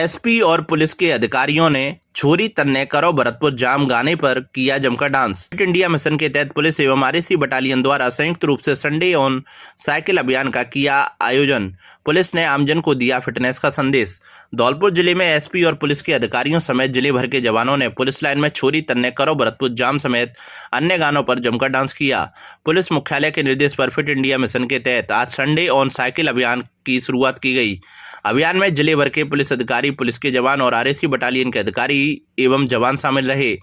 SP और police के अधिकारियों ने छोरी तन्ने करो भरतपुर जाम गाने पर किया जमकर डांस। फिट इंडिया मिशन के तहत पुलिस एवं आरएसी बटालियन द्वारा संयुक्त रूप से संडे ऑन साइकिल अभियान का किया आयोजन। पुलिस ने आमजन को दिया फिटनेस का संदेश। धौलपुर जिले में एसपी और पुलिस के अधिकारियों समेत जिले भर के जवानों ने पुलिस लाइन में छोरी तन्ने करो भरतपुर जाम समेत अन्य गानों पर जमकर डांस किया। पुलिस मुख्यालय के निर्देश पर फिट इंडिया मिशन के तहत आज संडे ऑन साइकिल अभियान की शुरुआत की गई। अभियान में जिले भर के पुलिस अधिकारी, पुलिस के जवान और आरएसी बटालियन के अधिकारी एवं जवान शामिल रहे।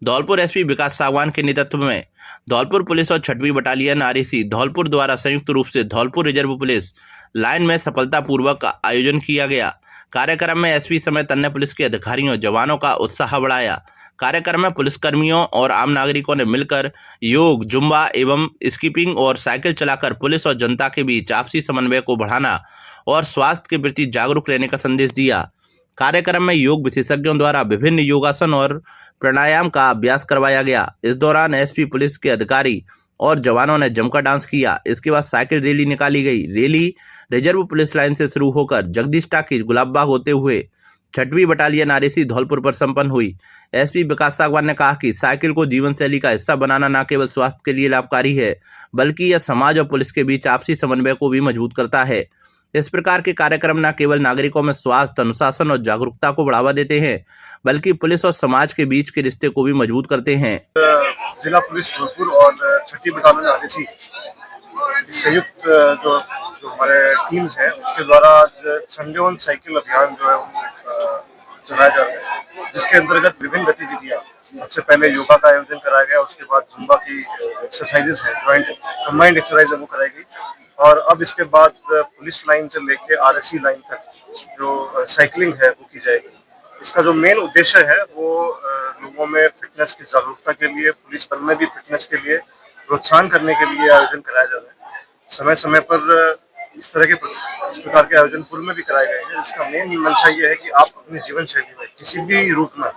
धौलपुर एसपी विकास सागवान के नेतृत्व में धौलपुर पुलिस और 6वीं बटालियन आरएसी धौलपुर द्वारा संयुक्त रूप से धौलपुर रिजर्व पुलिस लाइन में सफलतापूर्वक आयोजन किया गया। कार्यक्रम में एसपी समेत अन्य पुलिस के अधिकारियों, जवानों का उत्साह बढ़ाया। कार्यक्रम में पुलिसकर्मियों और आम नागरिकों ने मिलकर योग, जुम्बा एवं स्कीपिंग और साइकिल चलाकर पुलिस और जनता के बीच आपसी समन्वय को बढ़ाना और स्वास्थ्य के प्रति जागरूक रहने का संदेश दिया। कार्यक्रम में योग विशेषज्ञों द्वारा विभिन्न योगासन और प्राणायाम का अभ्यास करवाया गया। इस दौरान एसपी, पुलिस के अधिकारी और जवानों ने जमकर डांस किया। इसके बाद साइकिल रैली निकाली गई। रैली रिजर्व पुलिस लाइन से शुरू होकर जगदीश टाकीज, गुलाब बाग होते हुए 6वीं बटालियन आरएसी धौलपुर पर संपन्न हुई। एसपी विकास सागवान ने कहा कि साइकिल को जीवन शैली का हिस्सा बनाना न केवल स्वास्थ्य के लिए लाभकारी है, बल्कि यह समाज और पुलिस के बीच आपसी समन्वय को भी मजबूत करता है। इस प्रकार के कार्यक्रम न केवल नागरिकों में स्वास्थ्य, अनुशासन और जागरूकता को बढ़ावा देते हैं, बल्कि पुलिस और समाज के बीच के रिश्ते को भी मजबूत करते हैं। जिला पुलिस धौलपुर और 6वीं बटालियन आरएसी संयुक्त जो हमारे टीम्स हैं उसके द्वारा आज संडे ऑन साइकिल अभियान जो है चलाया जा रहा है, जिसके अंतर्गत विभिन्न गतिविधियां, सबसे पहले योगा का आयोजन कराया गया, उसके बाद जुम्बा की एक्सरसाइजेस है, जॉइंट कंबाइंड एक्सरसाइज है वो कराई गई, और अब इसके बाद पुलिस लाइन से लेके आरएसी लाइन तक जो साइकिलिंग है वो की जाएगी। इसका जो मेन उद्देश्य है वो लोगों में फिटनेस की जागरूकता के लिए, पुलिस बल में भी फिटनेस के लिए प्रोत्साहन करने के लिए आयोजन कराया जा रहा है। समय समय पर इस प्रकार के आयोजन पूर्व में भी कराए गए हैं। इसका मेन मंशा ये है कि आप अपनी जीवन शैली में किसी भी रूप में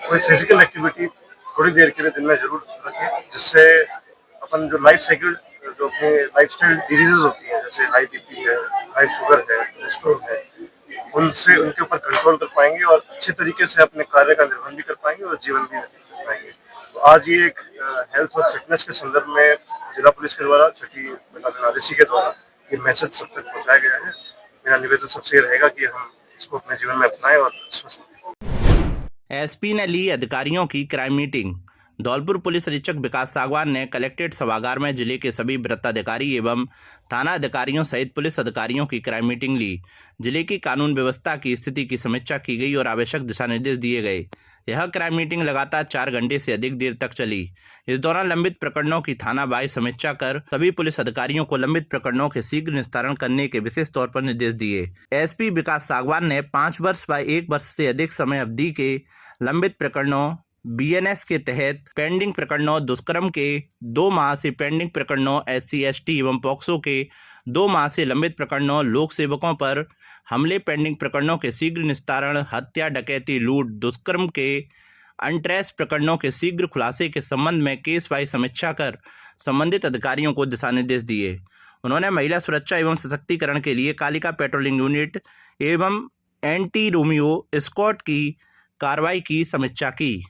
कोई फिजिकल एक्टिविटी थोड़ी देर के लिए दिन में जरूर रखें, जिससे अपन जो लाइफ साइकिल, जो अपनी लाइफस्टाइल डिजीजेज होती हैं, जैसे हाई बीपी है, हाई शुगर है, कोलेस्ट्रॉल है, उनसे उनके ऊपर कंट्रोल कर पाएंगे और अच्छे तरीके से अपने कार्य का निर्वहन भी कर पाएंगे और जीवन भी व्यतीत कर पाएंगे। तो आज ये एक हेल्थ और फिटनेस के संदर्भ में जिला पुलिस के द्वारा, 6वीं बटालियन आरएसी के द्वारा ये मैसेज सब तक पहुँचाया गया है। मेरा निवेदन सबसे रहेगा कि हम इसको अपने जीवन में अपनाएं और स्वस्थ रहें। एसपी ने ली अधिकारियों की क्राइम मीटिंग। धौलपुर पुलिस अधीक्षक विकास सागवान ने कलेक्ट्रेट सभागार में जिले के सभी वृत्ताधिकारी एवं थाना अधिकारियों सहित पुलिस अधिकारियों की क्राइम मीटिंग ली। जिले की कानून व्यवस्था की स्थिति की समीक्षा की गई और आवश्यक दिशा निर्देश दिए गए। यह क्राइम मीटिंग लगातार 4 घंटे से अधिक देर तक चली। इस दौरान लंबित प्रकरणों की थाना बाई समीक्षा कर सभी पुलिस अधिकारियों को लंबित प्रकरणों के शीघ्र निस्तारण करने के विशेष तौर पर निर्देश दिए। एसपी विकास सागवान ने 5 वर्ष व 1 वर्ष से अधिक समय अवधि के लंबित प्रकरणों, बीएनएस के तहत पेंडिंग प्रकरणों, दुष्कर्म के 2 माह से पेंडिंग प्रकरणों, SC/ST एवं पॉक्सो के 2 माह से लंबित प्रकरणों, लोक सेवकों पर हमले पेंडिंग प्रकरणों के शीघ्र निस्तारण, हत्या, डकैती, लूट, दुष्कर्म के अनट्रेस प्रकरणों के शीघ्र खुलासे के संबंध में केस वाइज समीक्षा कर संबंधित अधिकारियों को दिशा निर्देश दिए। उन्होंने महिला सुरक्षा एवं सशक्तिकरण के लिए कालिका पेट्रोलिंग यूनिट एवं एंटी रोमियो स्क्वाड की कार्रवाई की समीक्षा की।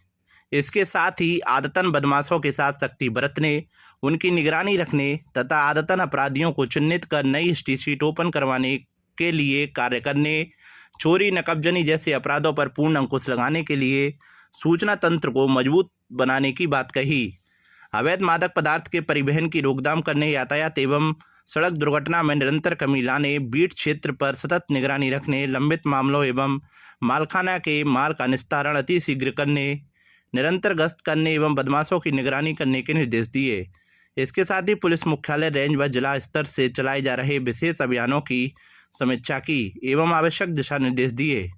इसके साथ ही आदतन बदमाशों के साथ सख्ती बरतने, उनकी निगरानी रखने तथा आदतन अपराधियों को चिन्हित कर नई शीट ओपन करवाने के लिए कार्य करने, चोरी, नकबजनी जैसे अपराधों पर पूर्ण अंकुश लगाने के लिए सूचना तंत्र को मजबूत बनाने की बात कही। अवैध मादक पदार्थ के परिवहन की रोकथाम करने, यातायात एवं सड़क दुर्घटना में निरंतर कमी लाने, बीट क्षेत्र पर सतत निगरानी रखने, लंबित मामलों एवं मालखाना के माल का निस्तारण अति शीघ्र करने, निरंतर गश्त करने एवं बदमाशों की निगरानी करने के निर्देश दिए। इसके साथ ही पुलिस मुख्यालय, रेंज व जिला स्तर से चलाए जा रहे विशेष अभियानों की समीक्षा की एवं आवश्यक दिशा निर्देश दिए।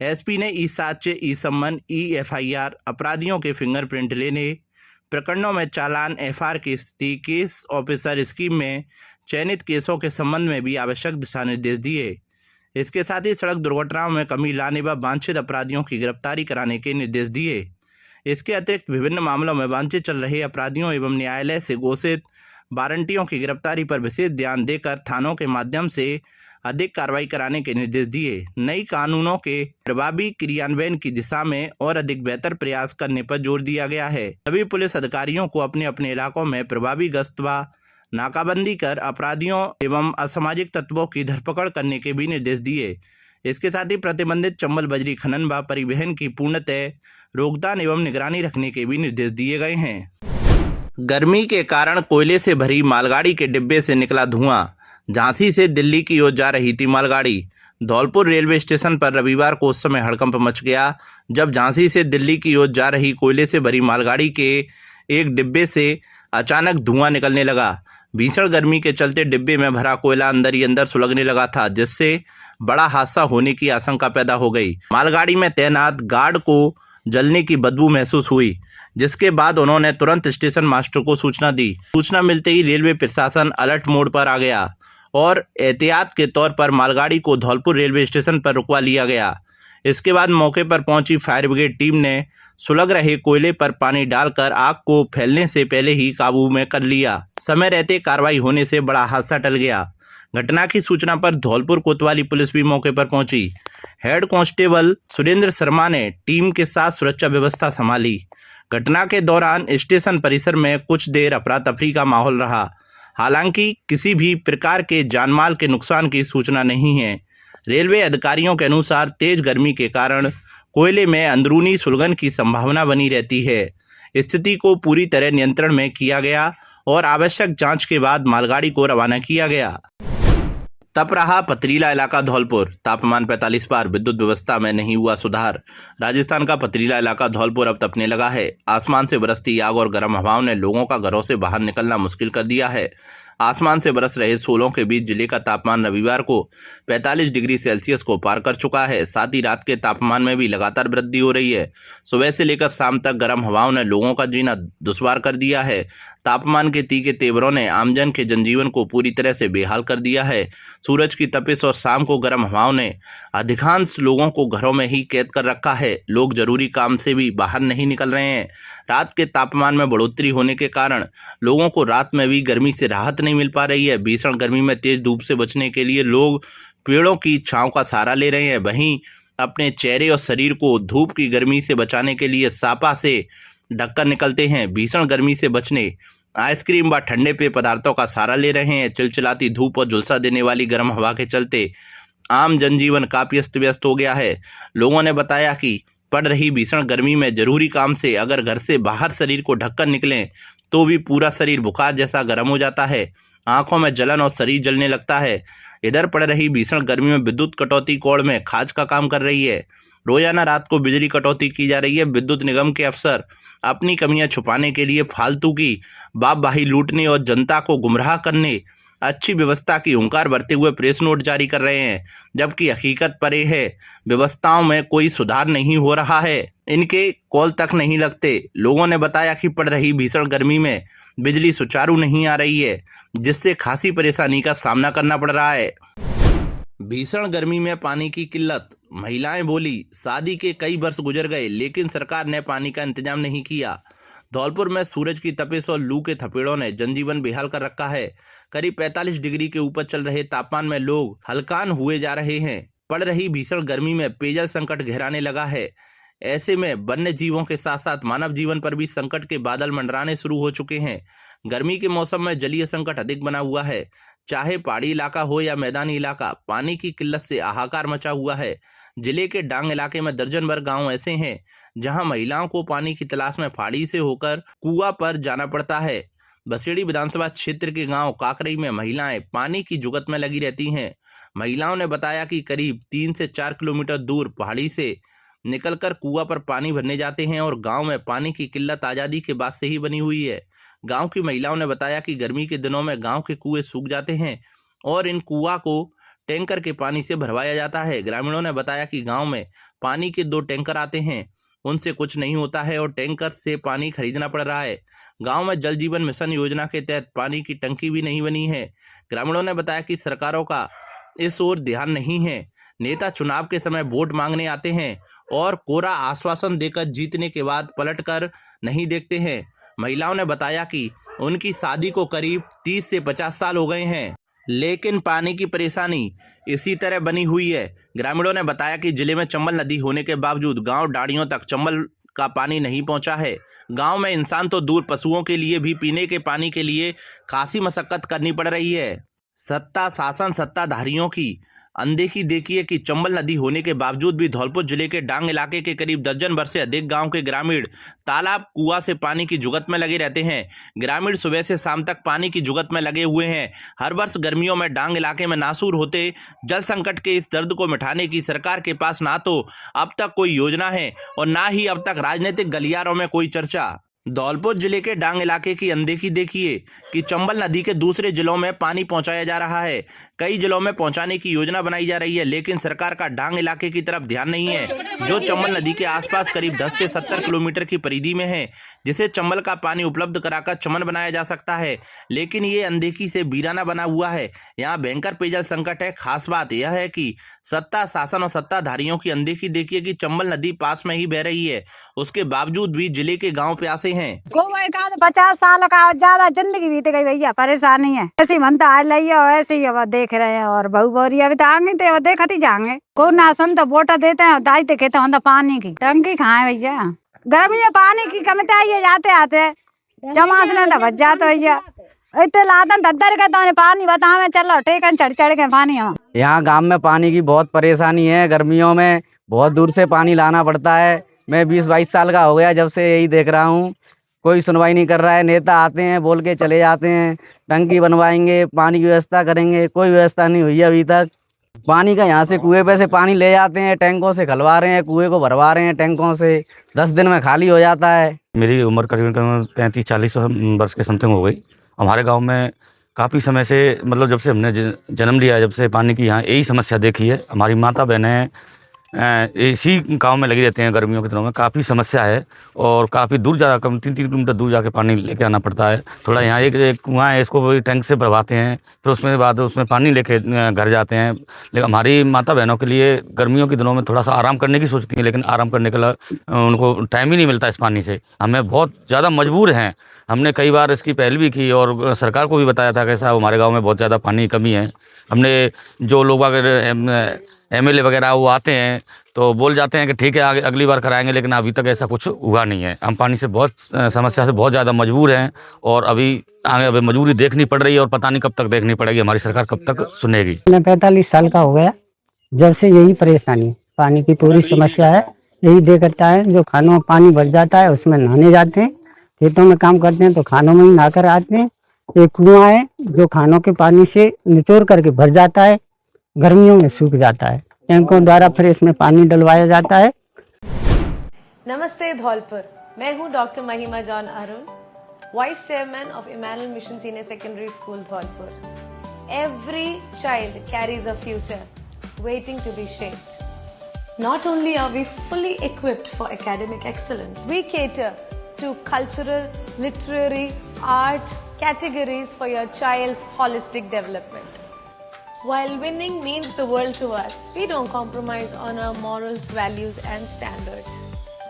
एसपी ने ई-साक्ष्य, ई-सम्मन, ई-FIR, अपराधियों के फिंगरप्रिंट लेने, प्रकरणों में चालान, FR की स्थिति, केस ऑफिसर स्कीम में चयनित केसों के संबंध में भी आवश्यक दिशा निर्देश दिए। इसके साथ ही सड़क दुर्घटनाओं में कमी लाने व वांछित अपराधियों की गिरफ्तारी कराने के निर्देश दिए। इसके अतिरिक्त विभिन्न मामलों में वांछित चल रहे अपराधियों एवं न्यायालय से घोषित वारंटियों की गिरफ्तारी पर विशेष ध्यान देकर थानों के माध्यम से अधिक कार्रवाई कराने के निर्देश दिए। नई कानूनों के प्रभावी क्रियान्वयन की दिशा में और अधिक बेहतर प्रयास करने पर जोर दिया गया है। सभी पुलिस अधिकारियों को अपने अपने इलाकों में प्रभावी गश्त व नाकाबंदी कर अपराधियों एवं असामाजिक तत्वों की धरपकड़ करने के भी निर्देश दिए। इसके साथ ही प्रतिबंधित चंबल बजरी खनन व परिवहन की पूर्णतः रोकथाम एवं निगरानी रखने के भी निर्देश दिए गए हैं। गर्मी के कारण कोयले से भरी मालगाड़ी के डिब्बे से निकला धुआं। झांसी से दिल्ली की ओर जा रही थी मालगाड़ी। धौलपुर रेलवे स्टेशन पर रविवार को उस समय हड़कंप मच गया जब झांसी से दिल्ली की ओर जा रही कोयले से भरी मालगाड़ी के एक डिब्बे से अचानक धुआं निकलने लगा। भीषण गर्मी के चलते डिब्बे में भरा कोयला अंदर ही अंदर सुलगने लगा था, जिससे बड़ा हादसा होने की आशंका पैदा हो गई। मालगाड़ी में तैनात गार्ड को जलने की बदबू महसूस हुई, जिसके बाद उन्होंने तुरंत स्टेशन मास्टर को सूचना दी। सूचना मिलते ही रेलवे प्रशासन अलर्ट मोड पर आ गया और एहतियात के तौर पर मालगाड़ी को धौलपुर रेलवे स्टेशन पर रुकवा लिया गया। इसके बाद मौके पर पहुंची फायर ब्रिगेड टीम ने सुलग रहे कोयले पर पानी डालकर आग को फैलने से पहले ही काबू में कर लिया। समय रहते कार्रवाई होने से बड़ा हादसा टल गया। घटना की सूचना पर धौलपुर कोतवाली पुलिस भी मौके पर पहुंची। हेड कांस्टेबल सुरेंद्र शर्मा ने टीम के साथ सुरक्षा व्यवस्था संभाली। घटना के दौरान स्टेशन परिसर में कुछ देर अफरा तफरी का माहौल रहा। हालांकि किसी भी प्रकार के जानमाल के नुकसान की सूचना नहीं है। रेलवे अधिकारियों के अनुसार तेज गर्मी के कारण कोयले में अंदरूनी सुलगन की संभावना बनी रहती है। स्थिति को पूरी तरह नियंत्रण में किया गया और आवश्यक जांच के बाद मालगाड़ी को रवाना किया गया। तप रहा पथरीला इलाका धौलपुर। तापमान 45 पार। विद्युत व्यवस्था में नहीं हुआ सुधार। राजस्थान का पथरीला इलाका धौलपुर अब तपने लगा है। आसमान से बरसती आग और गर्म हवाओं ने लोगों का घरों से बाहर निकलना मुश्किल कर दिया है। आसमान से बरस रहे शोलों के बीच जिले का तापमान रविवार को 45 डिग्री सेल्सियस को पार कर चुका है। साथ ही रात के तापमान में भी लगातार वृद्धि हो रही है। सुबह से लेकर शाम तक गर्म हवाओं ने लोगों का जीना दुश्वार कर दिया है। तापमान के तीखे तेवरों ने आमजन के जनजीवन को पूरी तरह से बेहाल कर दिया है। सूरज की तपिश और शाम को गर्म हवाओं ने अधिकांश लोगों को घरों में ही कैद कर रखा है। लोग जरूरी काम से भी बाहर नहीं निकल रहे हैं। रात के तापमान में बढ़ोतरी होने के कारण लोगों को रात में भी गर्मी से राहत नहीं मिल पा रही है। भीषण गर्मी में तेज धूप से बचने के लिए लोग पेड़ों की छांव का सहारा ले रहे हैं। वहीं अपने चेहरे और शरीर को धूप की गर्मी से बचाने के लिए सापा से ढककर निकलते हैं। भीषण गर्मी से बचने आइसक्रीम व ठंडे पेय पदार्थों का सहारा ले रहे हैं। चिलचिलाती धूप और झुलसा देने वाली गर्म हवा के चलते आम जनजीवन काफी अस्त व्यस्त हो गया है। लोगों ने बताया कि पड़ रही भीषण गर्मी में जरूरी काम से अगर घर से बाहर शरीर को ढककर निकलें तो भी पूरा शरीर बुखार जैसा गर्म हो जाता है। आंखों में जलन और शरीर जलने लगता है। इधर पड़ रही भीषण गर्मी में विद्युत कटौती कोड़ में खाज का काम कर रही है। रोजाना रात को बिजली कटौती की जा रही है। विद्युत निगम के अफसर अपनी कमियां छुपाने के लिए फालतू की बाबबाही लूटने और जनता को गुमराह करने अच्छी व्यवस्था की हुंकार भरते हुए प्रेस नोट जारी कर रहे हैं, जबकि हकीकत परे है व्यवस्थाओं में कोई सुधार नहीं हो रहा है। इनके कॉल तक नहीं लगते। लोगों ने बताया कि पड़ रही भीषण गर्मी में बिजली सुचारू नहीं आ रही है, जिससे खासी परेशानी का सामना करना पड़ रहा है। भीषण गर्मी में पानी की किल्लत। महिलाएं बोली, शादी के कई वर्ष गुजर गए लेकिन सरकार ने पानी का इंतजाम नहीं किया। धौलपुर में सूरज की तपिश और लू के थपेड़ों ने जनजीवन बेहाल कर रखा है। करीब 45 डिग्री के ऊपर चल रहे तापमान में लोग हलकान हुए जा रहे हैं। पड़ रही भीषण गर्मी में पेयजल संकट गहराने लगा है। ऐसे में वन्य जीवों के साथ साथ मानव जीवन पर भी संकट के बादल मंडराने शुरू हो चुके हैं। गर्मी के मौसम में जलीय संकट अधिक बना हुआ है। चाहे पहाड़ी इलाका हो या मैदानी इलाका, पानी की किल्लत से हाहाकार मचा हुआ है। जिले के डांग इलाके में दर्जन भर गांव ऐसे हैं जहां महिलाओं को पानी की तलाश में पहाड़ी से होकर कुआं पर जाना पड़ता है। बसेड़ी विधानसभा क्षेत्र के गांव काकरई में महिलाएं पानी की जुगत में लगी रहती हैं। महिलाओं ने बताया कि करीब 3 से 4 किलोमीटर दूर पहाड़ी से निकलकर कुआं पर पानी भरने जाते हैं और गांव में पानी की किल्लत आज़ादी के बाद से ही बनी हुई है। गांव की महिलाओं ने बताया कि गर्मी के दिनों में गांव के कुएं सूख जाते हैं और इन कुआं को टैंकर के पानी से भरवाया जाता है। ग्रामीणों ने बताया कि गांव में पानी के 2 टैंकर आते हैं, उनसे कुछ नहीं होता है और टैंकर से पानी खरीदना पड़ रहा है। गांव में जल जीवन मिशन योजना के तहत पानी की टंकी भी नहीं बनी है। ग्रामीणों ने बताया कि सरकारों का इस ओर ध्यान नहीं है। नेता चुनाव के समय वोट मांगने आते हैं और कोरा आश्वासन देकर जीतने के बाद पलटकर नहीं देखते हैं। महिलाओं ने बताया कि उनकी शादी को करीब 30 से 50 साल हो गए हैं। लेकिन पानी की परेशानी इसी तरह बनी हुई है। ग्रामीणों ने बताया कि जिले में चंबल नदी होने के बावजूद गांव डाड़ियों तक चंबल का पानी नहीं पहुंचा है। गांव में इंसान तो दूर, पशुओं के लिए भी पीने के पानी के लिए खासी मशक्कत करनी पड़ रही है। सत्ता शासन सत्ताधारियों की अनदेखी देखिए कि चंबल नदी होने के बावजूद भी धौलपुर जिले के डांग इलाके के करीब दर्जन भर से अधिक गांव के ग्रामीण तालाब कुआं से पानी की जुगत में लगे रहते हैं। ग्रामीण सुबह से शाम तक पानी की जुगत में लगे हुए हैं। हर वर्ष गर्मियों में डांग इलाके में नासूर होते जल संकट के इस दर्द को मिटाने की सरकार के पास ना तो अब तक कोई योजना है और ना ही अब तक राजनीतिक गलियारों में कोई चर्चा। धौलपुर जिले के डांग इलाके की अनदेखी देखिए कि चंबल नदी के दूसरे जिलों में पानी पहुंचाया जा रहा है। कई जिलों में पहुंचाने की योजना बनाई जा रही है, लेकिन सरकार का डांग इलाके की तरफ ध्यान नहीं है, जो चंबल नदी के आसपास करीब 10 से 70 किलोमीटर की परिधि में है, जिसे चंबल का पानी उपलब्ध कराकर चमन बनाया जा सकता है। लेकिन ये अनदेखी से वीराना बना हुआ है। यहाँ भयंकर पेयजल संकट है। खास बात यह है कि सत्ता शासन और सत्ताधारियों की अनदेखी देखिए कि चंबल नदी पास में ही बह रही है, उसके बावजूद भी जिले के गाँव प्यासे हैं। कोई का 50 साल का ज्यादा जिंदगी बीत गई भैया, परेशानी है। ऐसी मनता आ रही है, ऐसे ही अब देख रहे हैं। और बहू बोरी अभी तो आ गई थे, देखती जाएंगे। को ना सुन तो वोट देते हैं, दायित्व कहते हैं पानी की टंकी खाए भैया। गर्मी में पानी की कमी आई है, जाते आते चमास ने तो बच जाते भैया। इतने लादन दद्दर के तो पानी बतावे चलो टेकन चढ़ चढ़ के पानी। यहाँ गांव में पानी की बहुत परेशानी है। गर्मियों में बहुत दूर से पानी लाना पड़ता है। मैं 20-22 साल का हो गया जब से यही देख रहा हूँ। कोई सुनवाई नहीं कर रहा है। नेता आते हैं, बोल के चले जाते हैं, टंकी बनवाएंगे, पानी की व्यवस्था करेंगे, कोई व्यवस्था नहीं हुई अभी तक। पानी का यहाँ से कुएं पे से पानी ले जाते हैं, टैंकों से खलवा रहे हैं, कुएं को भरवा रहे हैं टैंकों से। 10 दिन में खाली हो जाता है। मेरी उम्र करीबन 35-40 वर्ष के समथिंग हो गई। हमारे गांव में काफ़ी समय से, मतलब जब से हमने जन्म लिया, जब से पानी की यहाँ यही समस्या देखी है। हमारी माता बहनें इसी गांव में लगी रहते हैं। गर्मियों के दिनों में काफ़ी समस्या है और काफ़ी दूर जा 3-3 किलोमीटर दूर जाके पानी लेके आना पड़ता है। थोड़ा यहाँ एक कुआँ है, इसको टैंक से भरवाते हैं, फिर उसमें बाद उसमें पानी लेके घर जाते हैं। लेकिन हमारी माता बहनों के लिए गर्मियों के दिनों में थोड़ा सा आराम करने की सोचती हैं, लेकिन आराम करने के लिए उनको टाइम ही नहीं मिलता इस पानी से। हमें बहुत ज़्यादा मजबूर हैं। हमने कई बार इसकी पहल भी की और सरकार को भी बताया था कि साहब हमारे गाँव में बहुत ज़्यादा पानी की कमी है। हमने जो लोग अगर MLA वगैरह वो आते हैं तो बोल जाते हैं कि ठीक है अगली बार कराएंगे, लेकिन अभी तक ऐसा कुछ हुआ नहीं है। हम पानी से बहुत समस्या से बहुत ज़्यादा मजबूर हैं और अभी आगे अभी मजबूरी देखनी पड़ रही है और पता नहीं कब तक देखनी पड़ेगी, हमारी सरकार कब तक सुनेगी। मैं 45 साल का हो गया जब से यही परेशानी, पानी की पूरी समस्या है। यही देखता है, जो खानों में पानी भर जाता है उसमें नहाने जाते हैं, खेतों में काम करते हैं तो खानों में ही नहा कर आते हैं। एक कुआं है जो खानों के पानी से निचोड़ करके भर जाता है, गर्मियों में सूख जाता है। टैंकों द्वारा फिर इसमें पानी डलवाया जाता है। नमस्ते धौलपुर, मैं हूँ doctor Mahima John Arun, vice chairman of Emmanuel mission senior secondary school Dholpur. Every child carries a future waiting to be shaped. Not only are we fully equipped for academic excellence, we cater to cultural, literary, art categories for your child's holistic development. While winning means the world to us, we don't compromise on our morals, values and standards.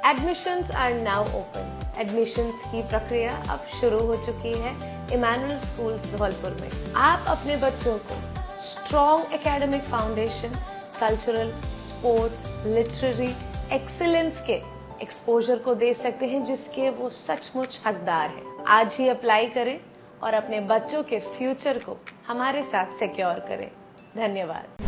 Admissions are now open. Admissions की प्रक्रिया अब शुरू हो चुकी है Emmanuel schools Dholpur में। आप अपने बच्चों को strong academic foundation, cultural, sports, literary excellence के एक्सपोजर को दे सकते हैं, जिसके वो सचमुच हकदार हैं। आज ही अप्लाई करें और अपने बच्चों के फ्यूचर को हमारे साथ सिक्योर करें। धन्यवाद।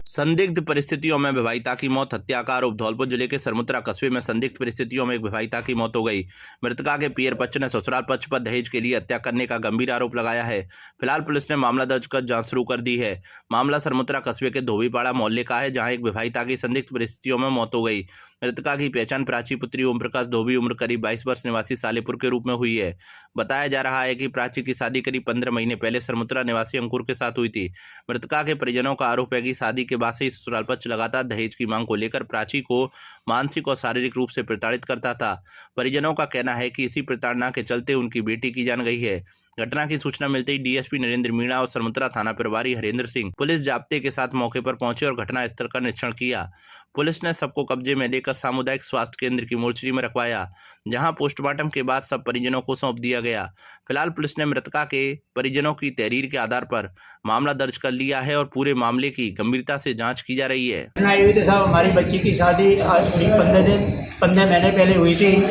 संदिग्ध परिस्थितियों में विवाहिता की मौत, हत्या का आरोप। धौलपुर जिले के सरमुत्रा कस्बे में संदिग्ध परिस्थितियों में एक विवाहिता की मौत हो गई। मृतका के पियर पक्ष ने ससुराल पक्ष पर दहेज के लिए हत्या करने का गंभीर आरोप लगाया है। फिलहाल पुलिस ने मामला दर्ज कर जांच शुरू कर दी है। मामला सरमुत्रा कस्बे के धोबीपाड़ा मोहल्ले का है, जहां एक विवाहिता की संदिग्ध परिस्थितियों में मौत हो गई। मृतका की पहचान प्राची पुत्री ओम प्रकाश धोबी, उम्र करीब 22 वर्ष, निवासी सालेपुर के रूप में हुई है। बताया जा रहा है कि प्राची की शादी करीब 15 महीने पहले सरमुत्रा निवासी अंकुर के साथ हुई थी। मृतका के परिजनों का आरोप है कि शादी के बाद से ही ससुराल पक्ष लगातार दहेज की मांग को लेकर प्राची को मानसिक और शारीरिक रूप से प्रताड़ित करता था। परिजनों का कहना है कि इसी प्रताड़ना के चलते उनकी बेटी की जान गई है। घटना की सूचना मिलते ही डीएसपी नरेंद्र मीणा और सरमुत्रा थाना प्रभारी हरेंद्र सिंह पुलिस जाब्ते के साथ मौके पर पहुंचे और घटनास्थल का निरीक्षण किया। पुलिस ने सबको कब्जे में लेकर सामुदायिक स्वास्थ्य केंद्र की मोर्चरी में रखवाया, जहां पोस्टमार्टम के बाद सब परिजनों को सौंप दिया गया। फिलहाल पुलिस ने मृतका के परिजनों की तहरीर के आधार पर मामला दर्ज कर लिया है और पूरे मामले की गंभीरता से जांच की जा रही है। आई हुई थी साहब, हमारी बच्ची की शादी आज 15 महीने पहले हुई थी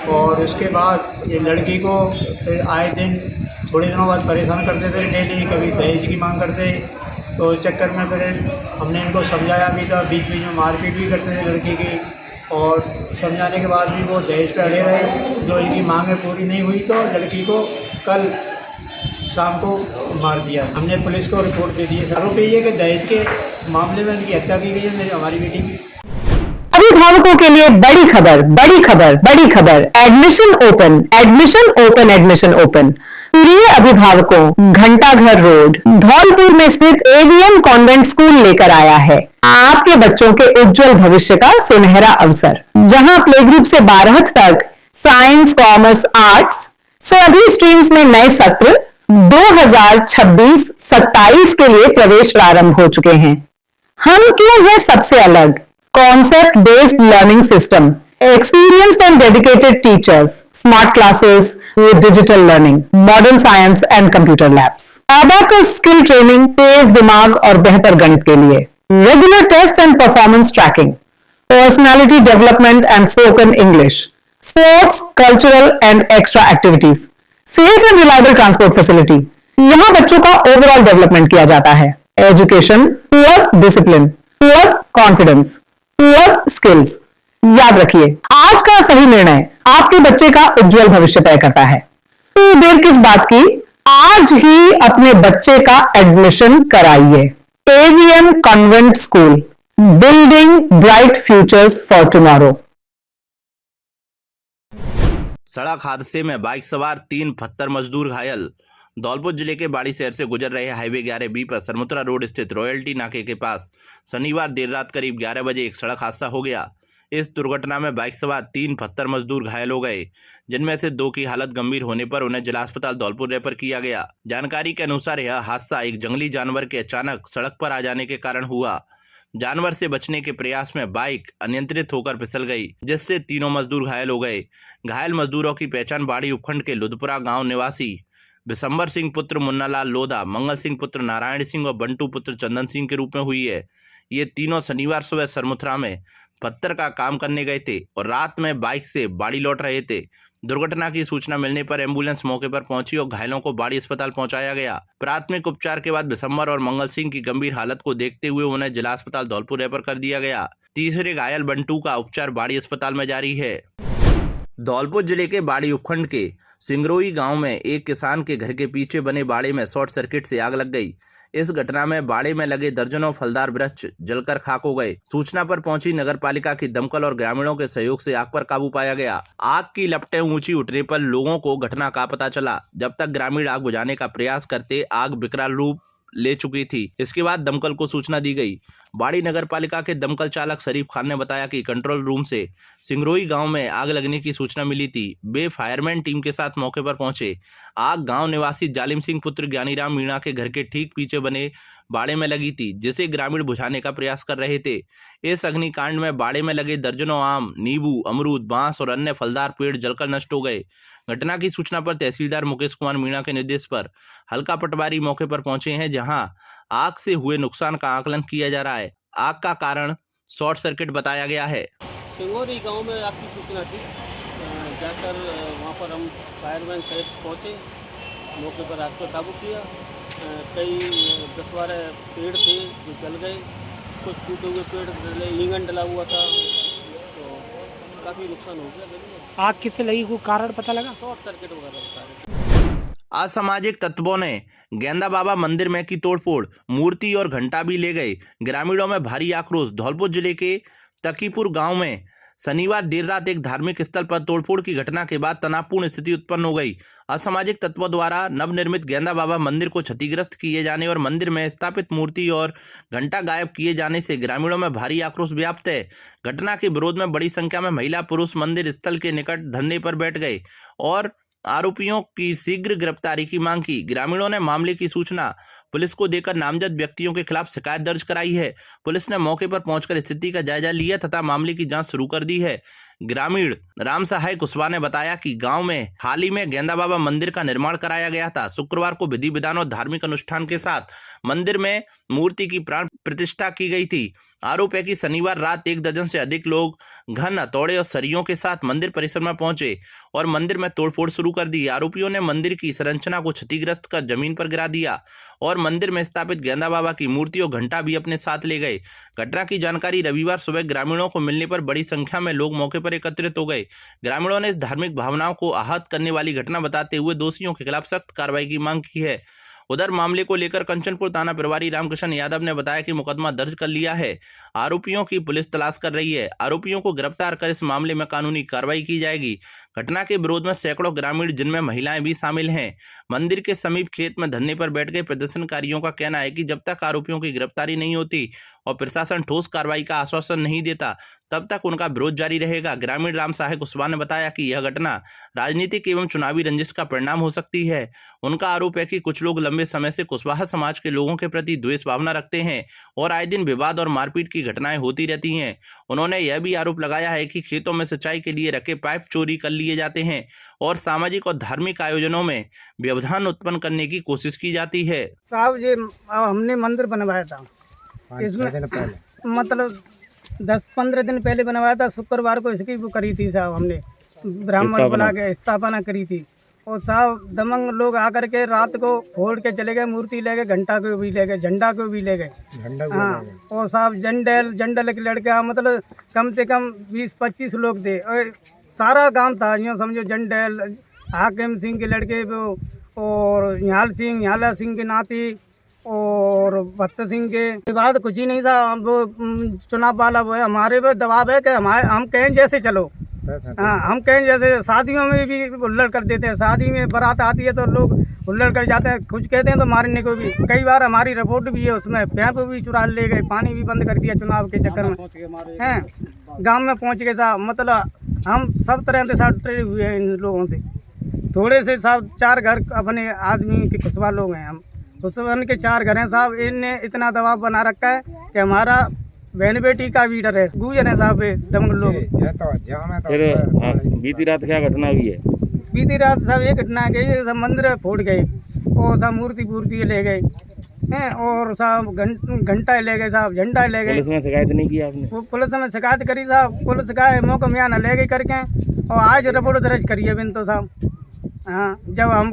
और उसके बाद ये लड़की को आए दिन थोड़े दिनों बाद परेशान करते थे डेली, कभी दहेज की मांग करते, तो चक्कर में फिर हमने इनको समझाया भी था, बीच बीच में मारपीट भी करते थे लड़की की, और समझाने के बाद भी वो दहेज पे अड़े रहे। जो इनकी मांगें पूरी नहीं हुई तो लड़की को कल शाम को मार दिया। हमने पुलिस को रिपोर्ट दे दी है। आरोप ये है कि दहेज के मामले में उनकी हत्या की गई है मेरी हमारी बेटी की। अभिभावकों के लिए बड़ी खबर, बड़ी खबर, बड़ी खबर। Admission open, admission open, admission open. प्रिय अभिभावकों, घंटाघर रोड धौलपुर में स्थित एवीएम कॉन्वेंट स्कूल लेकर आया है आपके बच्चों के उज्जवल भविष्य का सुनहरा अवसर, जहां प्ले ग्रुप से 12th तक साइंस, कॉमर्स, आर्ट्स सभी स्ट्रीम्स में नए सत्र 2026-27 के लिए प्रवेश प्रारंभ हो चुके हैं। हम क्यों है सबसे अलग? Concept based learning system, experienced and dedicated teachers, smart classes with digital learning, modern science and computer labs, abacus skill training तेज दिमाग और बेहतर गणित के लिए, regular tests and performance tracking, personality development and spoken English, sports, cultural and extra activities, safe and reliable transport facility। यहाँ बच्चों का overall development किया जाता है। Education plus discipline plus confidence plus skills. याद रखिए, आज का सही निर्णय आपके बच्चे का उज्जवल भविष्य तय करता है। तो देर किस बात की, आज ही अपने बच्चे का एडमिशन कराइए। AVM convent school, building bright futures for tomorrow. सड़क हादसे में बाइक सवार 3 पत्थर मजदूर घायल। धौलपुर जिले के बाड़ी शहर से गुजर रहे हाईवे 11B पर सरमुत्रा रोड स्थित रॉयल्टी नाके के पास शनिवार देर रात करीब 11 बजे एक सड़क हादसा हो गया। इस दुर्घटना में बाइक सवार 3 पत्थर मजदूर घायल हो गए, जिनमें से 2 की हालत गंभीर होने पर उन्हें जिला अस्पताल धौलपुर रेफर किया गया। जानकारी के अनुसार यह हादसा एक जंगली जानवर के अचानक सड़क पर आ जाने के कारण हुआ। जानवर से बचने के प्रयास में बाइक अनियंत्रित होकर फिसल गई, जिससे तीनों मजदूर घायल हो गए। घायल मजदूरों की पहचान बाड़ी उपखंड के लुधपुरा गांव निवासी बिशंबर सिंह पुत्र मुन्नालाल लोधा, मंगल सिंह पुत्र नारायण सिंह और बंटू पुत्र चंदन सिंह के रूप में हुई है। ये तीनों शनिवार सुबह सरमुत्रा में पत्थर का काम करने गए थे और रात में बाइक से बाड़ी लौट रहे थे। दुर्घटना की सूचना मिलने पर एम्बुलेंस मौके पर पहुंची और घायलों को बाड़ी अस्पताल पहुंचाया गया। प्राथमिक उपचार के बाद बिशंबर और मंगल सिंह की गंभीर हालत को देखते हुए उन्हें जिला अस्पताल धौलपुर रेफर कर दिया गया। तीसरे घायल बंटू का उपचार बाड़ी अस्पताल में जारी है। धौलपुर जिले के बाड़ी उपखंड के सिंगरोई गांव में एक किसान के घर के पीछे बने बाड़े में शॉर्ट सर्किट से आग लग गई। इस घटना में बाड़े में लगे दर्जनों फलदार वृक्ष जलकर खाक हो गए। सूचना पर पहुंची नगरपालिका की दमकल और ग्रामीणों के सहयोग से आग पर काबू पाया गया। आग की लपटें ऊंची उठने पर लोगों को घटना का पता चला। जब तक ग्रामीण आग बुझाने का प्रयास करते आग विकराल रूप ले चुकी थी। इसके बाद दमकल को सूचना दी गई। बाड़ी नगरपालिका के दमकल चालक शरीफ खान ने बताया कि कंट्रोल रूम से सिंगरोई गांव में आग लगने की सूचना मिली थी। वे फायरमैन टीम के साथ मौके पर पहुंचे। आग गांव निवासी जालिम सिंह पुत्र ज्ञानीराम मीणा के घर के ठीक पीछे बने बाड़े में लगी थी, जिसे ग्रामीण बुझाने का प्रयास कर रहे थे। इस अग्निकांड में बाड़े में लगे दर्जनों आम, नींबू, अमरूद, बांस और अन्य फलदार पेड़ जलकर नष्ट हो गए। घटना की सूचना पर तहसीलदार मुकेश कुमार मीणा के निर्देश पर हल्का पटवारी मौके पर पहुंचे हैं, जहां आग से हुए नुकसान का आकलन किया जा रहा है। आग का कारण शॉर्ट सर्किट बताया गया है। सिंगोरी गांव में आग की सूचना थी। जाकर वहां पर हम फायरमैन सहित पहुंचे, मौके पर आग पर काबू किया। कई 10-12 पेड़ थे जो जल गए, कुछ टूटे हुए पेड़ डले, ईंधन डला हुआ था, तो काफ़ी नुकसान हो गया। आग किससे लगी, कोई कारण पता लगा? शॉर्ट सर्किट वगैरह बता रहे। असामाजिक तत्वों ने गेंदा बाबा मंदिर में की तोड़फोड़, मूर्ति और घंटा भी ले गए। ग्रामीणों में भारी आक्रोश। धौलपुर जिले के तकीपुर गांव में शनिवार देर रात एक धार्मिक स्थल पर तोड़फोड़ की घटना के बाद तनावपूर्ण स्थिति उत्पन्न हो गई। असामाजिक तत्वों द्वारा नवनिर्मित गेंदा बाबा मंदिर को क्षतिग्रस्त किए जाने और मंदिर में स्थापित मूर्ति और घंटा गायब किए जाने से ग्रामीणों में भारी आक्रोश व्याप्त है। घटना के विरोध में बड़ी संख्या में महिला पुरुष मंदिर स्थल के निकट धरने पर बैठ गए और आरोपियों की शीघ्र गिरफ्तारी की मांग की। ग्रामीणों ने मामले की सूचना पुलिस को देकर नामजद व्यक्तियों के खिलाफ शिकायत दर्ज कराई है। पुलिस ने मौके पर पहुंचकर स्थिति का जायजा लिया तथा मामले की जांच शुरू कर दी है। ग्रामीण राम सहाय कुशवाहा ने बताया कि गांव में हाल ही में गेंदा बाबा मंदिर का निर्माण कराया गया था। शुक्रवार को विधि विधान और धार्मिक अनुष्ठान के साथ मंदिर में मूर्ति की प्राण प्रतिष्ठा की गई थी। आरोप है कि शनिवार रात 1 दर्जन से अधिक लोग घन हथौड़े और सरियों के साथ मंदिर परिसर में पहुंचे और मंदिर में तोड़फोड़ शुरू कर दी। आरोपियों ने मंदिर की संरचना को क्षतिग्रस्त कर जमीन पर गिरा दिया और मंदिर में स्थापित गेंदा बाबा की मूर्ति और घंटा भी अपने साथ ले गए। घटना की जानकारी रविवार सुबह ग्रामीणों को मिलने पर बड़ी संख्या में लोग मौके पर एकत्रित हो गए। ग्रामीणों ने इस धार्मिक भावनाओं को आहत करने वाली घटना बताते हुए दोषियों के खिलाफ सख्त कार्रवाई की मांग की है। उधर मामले को लेकर कंचनपुर थाना प्रभारी रामकृष्ण यादव ने बताया कि मुकदमा दर्ज कर लिया है। आरोपियों की पुलिस तलाश कर रही है। आरोपियों को गिरफ्तार कर इस मामले में कानूनी कार्रवाई की जाएगी। घटना के विरोध में सैकड़ों ग्रामीण जिनमें महिलाएं भी शामिल हैं मंदिर के समीप खेत में धरने पर बैठ गए। प्रदर्शनकारियों का कहना है कि जब तक आरोपियों की गिरफ्तारी नहीं होती और प्रशासन ठोस कार्रवाई का आश्वासन नहीं देता तब तक उनका विरोध जारी रहेगा। ग्रामीण राम सहाय कुशवाहा ने बताया कि यह घटना राजनीतिक एवं चुनावी रंजिश का परिणाम हो सकती है। उनका आरोप है कि कुछ लोग लंबे समय से कुशवाहा समाज के लोगों के प्रति द्वेष भावना रखते हैं और आए दिन विवाद और मारपीट की घटनाएं होती रहती हैं। उन्होंने यह भी आरोप लगाया है कि खेतों में सिंचाई के लिए रखे पाइप चोरी कर लिए जाते हैं और सामाजिक और धार्मिक आयोजनों में व्यवधान उत्पन्न करने की कोशिश की जाती है। साहब ये हमने मंदिर बनवाया था, इसमें मतलब 10-15 दिन पहले बनवाया था। शुक्रवार को इसकी वो करी थी साहब, हमने ब्राह्मण बुला के स्थापना करी थी और साहब दमंग लोग आकर के रात को फोड़ के चले गए, मूर्ति ले गए, घंटा को भी ले गए, झंडा को भी ले गए। हाँ, और साहब जंडल के लड़के मतलब कम से कम 20-25 लोग थे और सारा गांव था। यूँ समझो जंडल, हाकिम सिंह के लड़के वो और न्याला सिंह के नाती और भत्त सिंह के बाद कुछ ही नहीं था। वो चुनाव वाला वो है, हमारे पे दबाव है कि हम कहें जैसे चलो। हाँ, हम कहें जैसे शादियों में भी हुल्लड़ कर देते हैं। शादी में बारात आती है तो लोग हुल्लड़ कर जाते हैं, कुछ कहते हैं तो मारने को भी। कई बार हमारी रिपोर्ट भी है, उसमें पैप भी चुरा ले गए, पानी भी बंद कर दिया चुनाव के चक्कर में। हैं गाँव में पहुँच गए साहब, मतलब हम सब तरह से साथ ट्रे हुए हैं इन लोगों से। थोड़े से साहब 4 घर अपने आदमी के कुशवाहा लोग हैं, हम कुशवाहा के 4 घर हैं साहब। इनने इतना दबाव बना रखा है कि हमारा बहन बेटी का भी डर है, गूंजन है साहब दमंग लोग। फिर बीती रात क्या घटना हुई है? बीती रात साहब ये घटना है कि ये सब मंदिर फोड़ गए और सब मूर्ति ले गए हैं और साहब घंटा ले गए साहब, झंडा ले गए। पुलिस में शिकायत नहीं की आपने? वो पुलिस में शिकायत करी साहब, पुलिस का मौका में आना ले गई करके और आज रिपोर्ट दर्ज करी है बिन तो साहब। हाँ, जब हम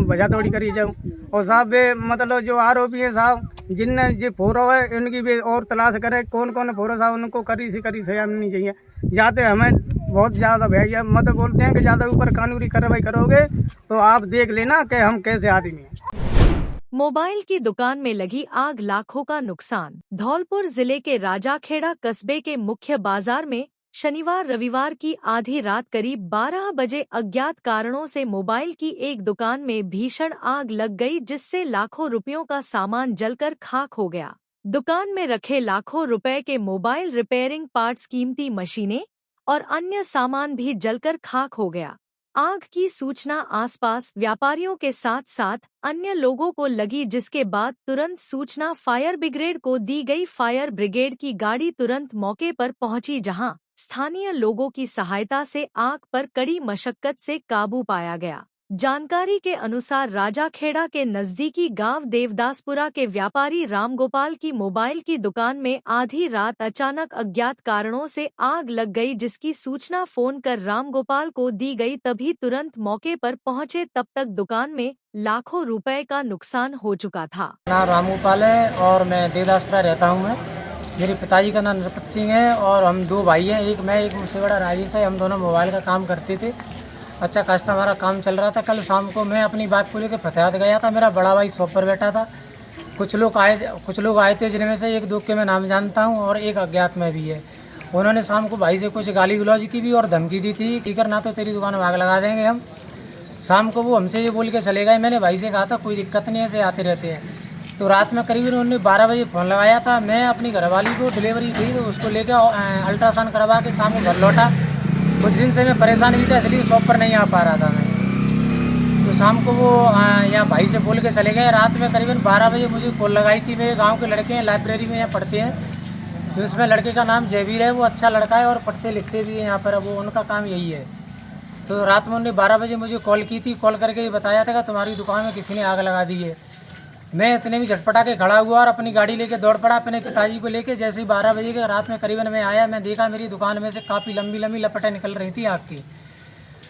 भजा दौड़ी करी जब, और साहब वे मतलब जो आरोपी है साहब जिनने जो फोरो है उनकी भी और तलाश करें, कौन कौन फोरो साहब उनको करी सजा मिलनी चाहिए। जाते हमें बहुत ज़्यादा भैया मतलब बोलते हैं कि ज़्यादा ऊपर कानूनी कार्रवाई करोगे तो आप देख लेना कि हम कैसे आदमी हैं। मोबाइल की दुकान में लगी आग, लाखों का नुकसान। धौलपुर जिले के राजाखेड़ा कस्बे के मुख्य बाजार में शनिवार रविवार की आधी रात करीब 12 बजे अज्ञात कारणों से मोबाइल की एक दुकान में भीषण आग लग गई, जिससे लाखों रुपयों का सामान जलकर खाक हो गया। दुकान में रखे लाखों रुपए के मोबाइल रिपेयरिंग पार्ट्स, कीमती मशीनें और अन्य सामान भी जलकर खाक हो गया। आग की सूचना आसपास व्यापारियों के साथ साथ अन्य लोगों को लगी, जिसके बाद तुरंत सूचना फायर ब्रिगेड को दी गई। फायर ब्रिगेड की गाड़ी तुरंत मौके पर पहुंची, जहां स्थानीय लोगों की सहायता से आग पर कड़ी मशक्कत से काबू पाया गया। जानकारी के अनुसार राजाखेड़ा के नजदीकी गांव देवदासपुरा के व्यापारी रामगोपाल की मोबाइल की दुकान में आधी रात अचानक अज्ञात कारणों से आग लग गई, जिसकी सूचना फोन कर रामगोपाल को दी गई। तभी तुरंत मौके पर पहुंचे, तब तक दुकान में लाखों रुपए का नुकसान हो चुका था। नाम रामगोपाल है और मैं देवदासपुरा रहता हूँ। मैं मेरे पिताजी का नाम नरपत सिंह है और हम 2 भाई हैं, एक मैं एक मुझसे बड़ा राजेश है। हम दोनों मोबाइल का काम करते थे, अच्छा खासा हमारा काम चल रहा था। कल शाम को मैं अपनी बाइक को लेकर फतेहाबाद गया था, मेरा बड़ा भाई शॉप पर बैठा था। कुछ लोग आए थे जिनमें से 1-2 के मैं नाम जानता हूं और एक अज्ञात में भी है। उन्होंने शाम को भाई से कुछ गाली गलौज की भी और धमकी दी थी, टीकर ना तो तेरी दुकान में आग लगा देंगे हम। शाम को वो हमसे ये बोल के चले गए। मैंने भाई से कहा था कोई दिक्कत नहीं, ऐसे आते रहते हैं। तो रात में करीब उन्होंने 12 बजे फ़ोन लगाया था। मैं अपनी घरवाली को डिलीवरी थी तो उसको लेकर अल्ट्रासाउंड करवा के शाम को घर लौटा। कुछ दिन से मैं परेशान भी था, इसलिए शॉप पर नहीं आ पा रहा था मैं। तो शाम को वो यहाँ भाई से बोल के चले गए। रात में करीबन 12 बजे मुझे कॉल लगाई थी। मेरे गांव के लड़के हैं, लाइब्रेरी में यहाँ पढ़ते हैं, तो उसमें लड़के का नाम जयवीर है। वो अच्छा लड़का है और पढ़ते लिखते भी हैं यहाँ पर। वो उनका काम यही है। तो रात में उन्होंने 12 बजे मुझे कॉल की थी। कॉल करके ये बताया था कि तुम्हारी दुकान में किसी ने आग लगा दी है। मैं इतने भी झटपटा के खड़ा हुआ और अपनी गाड़ी लेके दौड़ पड़ा अपने पिताजी को लेके। जैसे ही 12 बजे के रात में करीबन मैं आया, मैं देखा मेरी दुकान में से काफ़ी लंबी लंबी लपटें निकल रही थी आग की।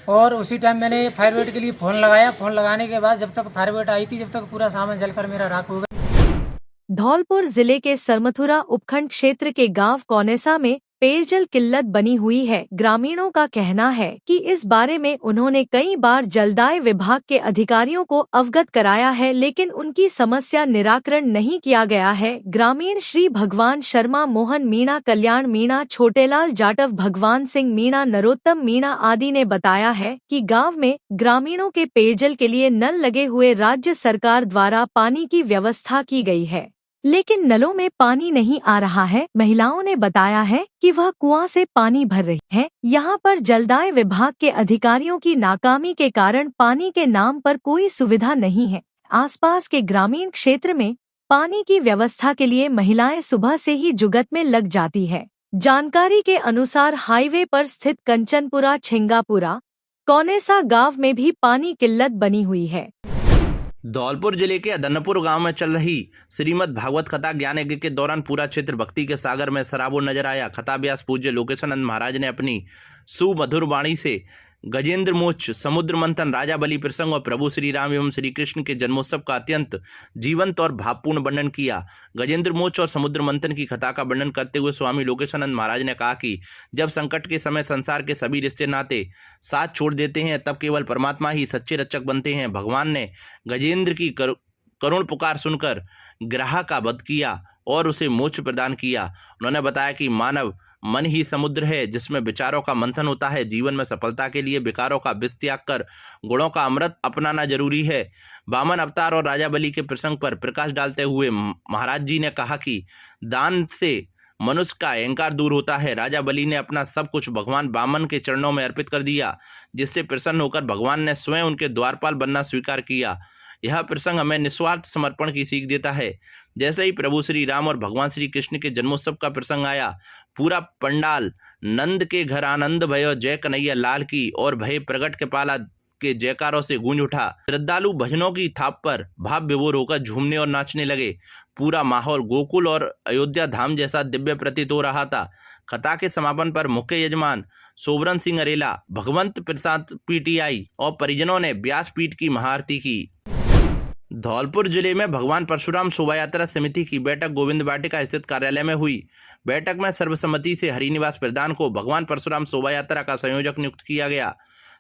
और उसी टाइम मैंने फायर ब्रिगेड के लिए फ़ोन लगाया। फ़ोन लगाने के बाद जब तक फायर ब्रिगेड आई थी, जब तक पूरा सामान जलकर मेरा राख हो गया। धौलपुर जिले के सरमथुरा उपखंड क्षेत्र के गांव कौनेसा में पेयजल किल्लत बनी हुई है। ग्रामीणों का कहना है कि इस बारे में उन्होंने कई बार जलदाय विभाग के अधिकारियों को अवगत कराया है, लेकिन उनकी समस्या निराकरण नहीं किया गया है। ग्रामीण श्री भगवान शर्मा, मोहन मीणा, कल्याण मीणा, छोटेलाल जाटव, भगवान सिंह मीणा, नरोत्तम मीणा आदि ने बताया है कि गांव में ग्रामीणों के पेयजल के लिए नल लगे हुए राज्य सरकार द्वारा पानी की व्यवस्था की गई है, लेकिन नलों में पानी नहीं आ रहा है। महिलाओं ने बताया है कि वह कुआं से पानी भर रही है। यहाँ पर जलदाय विभाग के अधिकारियों की नाकामी के कारण पानी के नाम पर कोई सुविधा नहीं है। आसपास के ग्रामीण क्षेत्र में पानी की व्यवस्था के लिए महिलाएं सुबह से ही जुगत में लग जाती है। जानकारी के अनुसार हाईवे पर स्थित कंचनपुरा, छिंगापुरा, कौनेसा गांव में भी पानी किल्लत बनी हुई है। धौलपुर जिले के अदन्नपुर गांव में चल रही श्रीमद् भागवत कथा ज्ञान यज्ञ के दौरान पूरा क्षेत्र भक्ति के सागर में सराबोर नजर आया। कथा व्यास पूज्य लोकेशानंद महाराज ने अपनी सुमधुर वाणी से गजेंद्र मोक्ष, समुद्र मंथन, राजा बलि प्रसंग और प्रभु श्री राम एवं श्री कृष्ण के जन्मोत्सव का अत्यंत जीवंत और भावपूर्ण वर्णन किया। गजेंद्र मोक्ष और समुद्र मंथन की कथा का वर्णन करते हुए स्वामी लोकेशानंद महाराज ने कहा कि जब संकट के समय संसार के सभी रिश्ते नाते साथ छोड़ देते हैं, तब केवल परमात्मा ही सच्चे रक्षक बनते हैं। भगवान ने गजेंद्र की करुण पुकार सुनकर ग्रह का वध किया और उसे मोक्ष प्रदान किया। उन्होंने बताया कि मानव मन ही समुद्र है जिसमें विचारों का मंथन होता है। जीवन में सफलता के लिए विकारों का विष त्याग कर गुणों का अमृत अपनाना जरूरी है। वामन अवतार और राजा बलि के प्रसंग पर प्रकाश डालते हुए महाराज जी ने कहा कि दान से मनुष्य का अहंकार दूर होता है। राजा बलि ने अपना सब कुछ भगवान वामन के चरणों में अर्पित कर दिया, जिससे प्रसन्न होकर भगवान ने स्वयं उनके द्वारपाल बनना स्वीकार किया। यह प्रसंग हमें निस्वार्थ समर्पण की सीख देता है। जैसे ही प्रभु श्री राम और भगवान श्री कृष्ण के जन्मोत्सव का प्रसंग आया, पूरा पंडाल नंद के घर आनंद भयो जय कन्हैया लाल की और भय प्रगट के पाला के जयकारों से गूंज उठा। श्रद्धालु भजनों की थाप पर भाव विभोर होकर झूमने और नाचने लगे। पूरा माहौल गोकुल और अयोध्या धाम जैसा दिव्य प्रतीत हो रहा था। कथा के समापन पर मुख्य यजमान सोबरन सिंह अरेला, भगवंत प्रसाद पीटीआई और परिजनों ने व्यासपीठ की महाआरती की। धौलपुर जिले में भगवान परशुराम शोभा यात्रा समिति की बैठक गोविंद वाटिका स्थित कार्यालय में हुई। बैठक में सर्वसम्मति से हरिनिवास प्रधान को भगवान परशुराम शोभा यात्रा का संयोजक नियुक्त किया गया।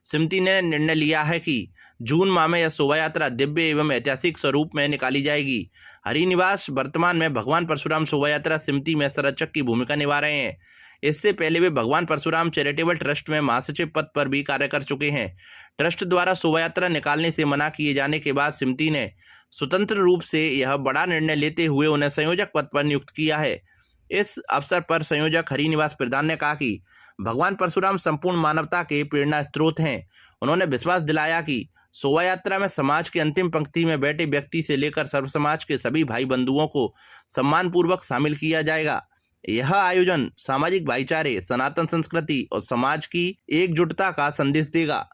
समिति ने निर्णय लिया है कि जून माह में यह शोभा यात्रा दिव्य एवं ऐतिहासिक स्वरूप में निकाली जाएगी। हरिनिवास वर्तमान में भगवान परशुराम शोभा यात्रा समिति में संरक्षक की भूमिका निभा रहे हैं। इससे पहले वे भगवान परशुराम चैरिटेबल ट्रस्ट में महासचिव पद पर भी कार्य कर चुके हैं। ट्रस्ट द्वारा शोभा यात्रा निकालने से मना किए जाने के बाद समिति ने स्वतंत्र रूप से यह बड़ा निर्णय लेते हुए उन्हें संयोजक पद पर नियुक्त किया है। इस अवसर पर संयोजक हरिनिवास प्रधान ने कहा कि भगवान परशुराम संपूर्ण मानवता के प्रेरणा स्रोत हैं। उन्होंने विश्वास दिलाया कि शोभा यात्रा में समाज के अंतिम पंक्ति में बैठे व्यक्ति से लेकर सर्व समाज के सभी भाई बंधुओं को सम्मानपूर्वक शामिल किया जाएगा। यह आयोजन सामाजिक भाईचारे, सनातन संस्कृति और समाज की एकजुटता का संदेश देगा।